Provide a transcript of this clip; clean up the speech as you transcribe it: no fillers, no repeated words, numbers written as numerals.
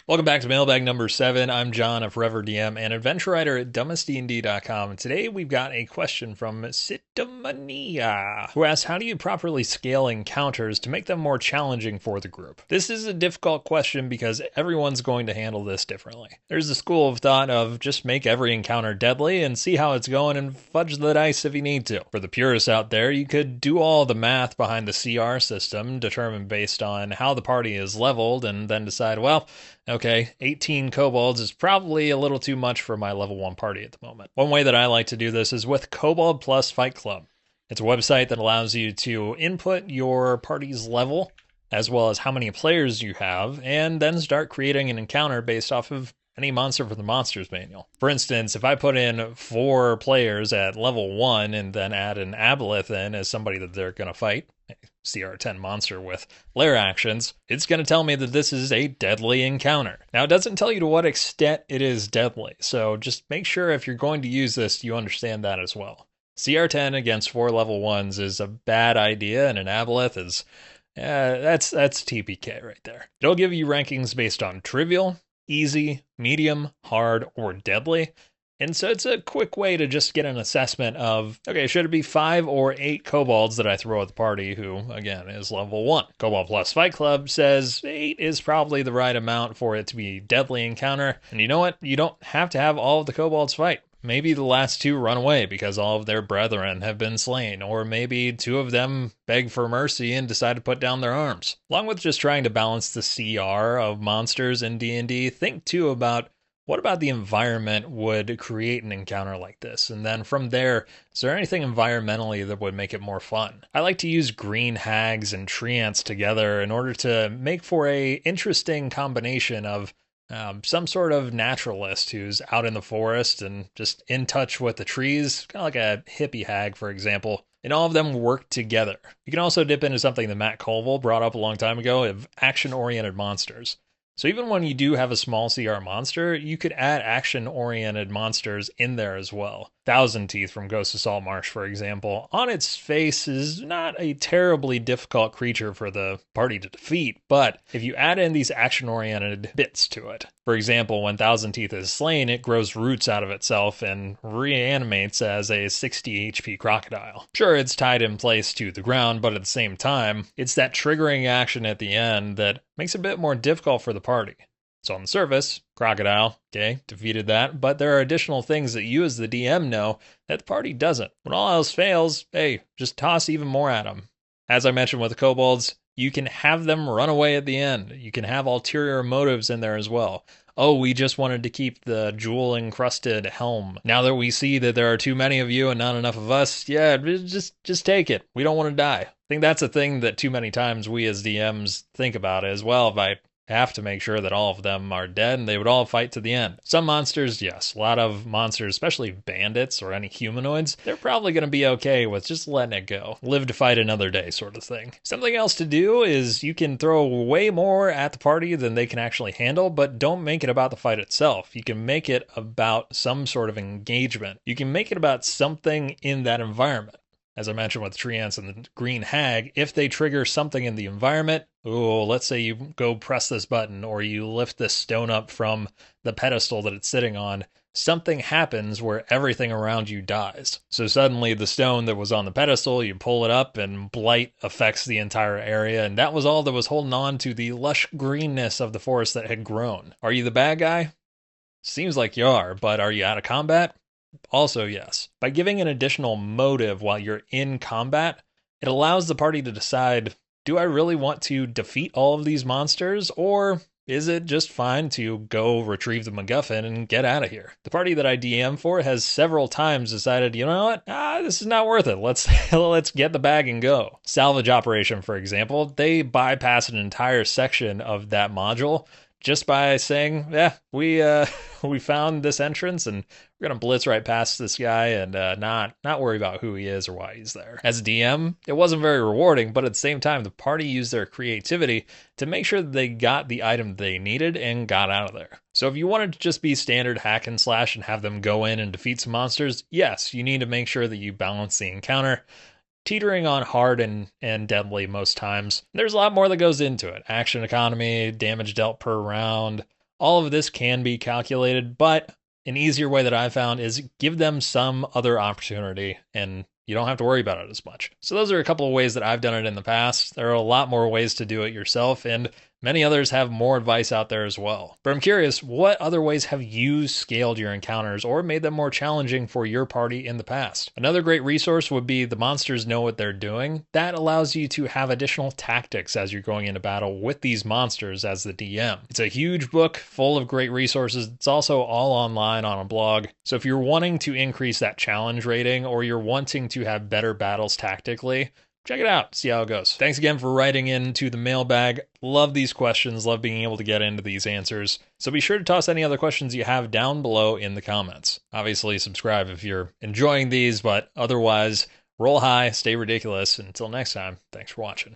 Welcome back to Mailbag number 7. I'm John, a Forever DM and adventure writer at dumbestdnd.com. And today we've got a question from Sitamania, who asks, how do you properly scale encounters to make them more challenging for the group? This is a difficult question because everyone's going to handle this differently. There's a school of thought of just make every encounter deadly and see how it's going and fudge the dice if you need to. For the purists out there, you could do all the math behind the CR system, determined based on how the party is leveled, and then decide, well, okay, 18 kobolds is probably a little too much for my level 1 party at the moment. One way that I like to do this is with Kobold plus Fight Club. It's a website that allows you to input your party's level, as well as how many players you have, and then start creating an encounter based off of any monster from the Monsters Manual. For instance, if I put in 4 players at level 1 and then add an aboleth in as somebody that they're going to fight, CR10 monster with lair actions, it's going to tell me that this is a deadly encounter. Now, it doesn't tell you to what extent it is deadly, so just make sure if you're going to use this, you understand that as well. CR10 against 4 level 1s is a bad idea, and an aboleth is, that's TPK right there. It'll give you rankings based on trivial, easy, medium, hard, or deadly. And so it's a quick way to just get an assessment of, okay, should it be 5 or 8 kobolds that I throw at the party, who, again, is level 1. Kobold plus Fight Club says 8 is probably the right amount for it to be deadly encounter. And you know what? You don't have to have all of the kobolds fight. Maybe the last 2 run away because all of their brethren have been slain, or maybe 2 of them beg for mercy and decide to put down their arms. Along with just trying to balance the CR of monsters in D&D, think too about what about the environment would create an encounter like this? And then from there, is there anything environmentally that would make it more fun? I like to use green hags and tree ants together in order to make for a interesting combination of some sort of naturalist who's out in the forest and just in touch with the trees, kind of like a hippie hag, for example. And all of them work together. You can also dip into something that Matt Colville brought up a long time ago of action-oriented monsters. So even when you do have a small CR monster, you could add action-oriented monsters in there as well. Thousand Teeth from Ghost of Saltmarsh, for example, on its face is not a terribly difficult creature for the party to defeat, but if you add in these action-oriented bits to it, for example, when Thousand Teeth is slain, it grows roots out of itself and reanimates as a 60 HP crocodile. Sure, it's tied in place to the ground, but at the same time, it's that triggering action at the end that makes it a bit more difficult for the party. So on the surface, crocodile, okay, defeated that, but there are additional things that you as the DM know that the party doesn't. When all else fails, hey, just toss even more at them. As I mentioned with the kobolds, you can have them run away at the end. You can have ulterior motives in there as well. Oh, we just wanted to keep the jewel-encrusted helm. Now that we see that there are too many of you and not enough of us, yeah, just take it. We don't want to die. I think that's a thing that too many times we as DMs think about as well. If I have to make sure that all of them are dead and they would all fight to the end. Some monsters, yes, a lot of monsters, especially bandits or any humanoids, they're probably going to be okay with just letting it go. Live to fight another day sort of thing. Something else to do is you can throw way more at the party than they can actually handle, but don't make it about the fight itself. You can make it about some sort of engagement. You can make it about something in that environment. As I mentioned with the tree ants and the green hag, if they trigger something in the environment, let's say you go press this button or you lift this stone up from the pedestal that it's sitting on, something happens where everything around you dies. So suddenly the stone that was on the pedestal, you pull it up and blight affects the entire area, and that was all that was holding on to the lush greenness of the forest that had grown. Are you the bad guy? Seems like you are, but are you out of combat? Also, yes. By giving an additional motive while you're in combat, it allows the party to decide, do I really want to defeat all of these monsters, or is it just fine to go retrieve the MacGuffin and get out of here? The party that I DM for has several times decided, you know what, this is not worth it. Let's get the bag and go. Salvage Operation, for example, they bypass an entire section of that module just by saying, yeah, we found this entrance and we're gonna blitz right past this guy and not worry about who he is or why he's there. As a DM, it wasn't very rewarding, but at the same time, the party used their creativity to make sure that they got the item they needed and got out of there. So if you wanted to just be standard hack and slash and have them go in and defeat some monsters, yes, you need to make sure that you balance the encounter, teetering on hard and deadly most times. There's a lot more that goes into it. Action economy, damage dealt per round, All of this can be calculated, but an easier way that I found is give them some other opportunity, and you don't have to worry about it as much. So those are a couple of ways that I've done it in the past. There are a lot more ways to do it yourself, and many others have more advice out there as well. But I'm curious, what other ways have you scaled your encounters or made them more challenging for your party in the past? Another great resource would be The Monsters Know What They're Doing. That allows you to have additional tactics as you're going into battle with these monsters as the DM. It's a huge book full of great resources. It's also all online on a blog. So if you're wanting to increase that challenge rating or you're wanting to have better battles tactically, check it out, see how it goes. Thanks again for writing into the mailbag. Love these questions, love being able to get into these answers. So be sure to toss any other questions you have down below in the comments. Obviously, subscribe if you're enjoying these, but otherwise, roll high, stay ridiculous. Until next time, thanks for watching.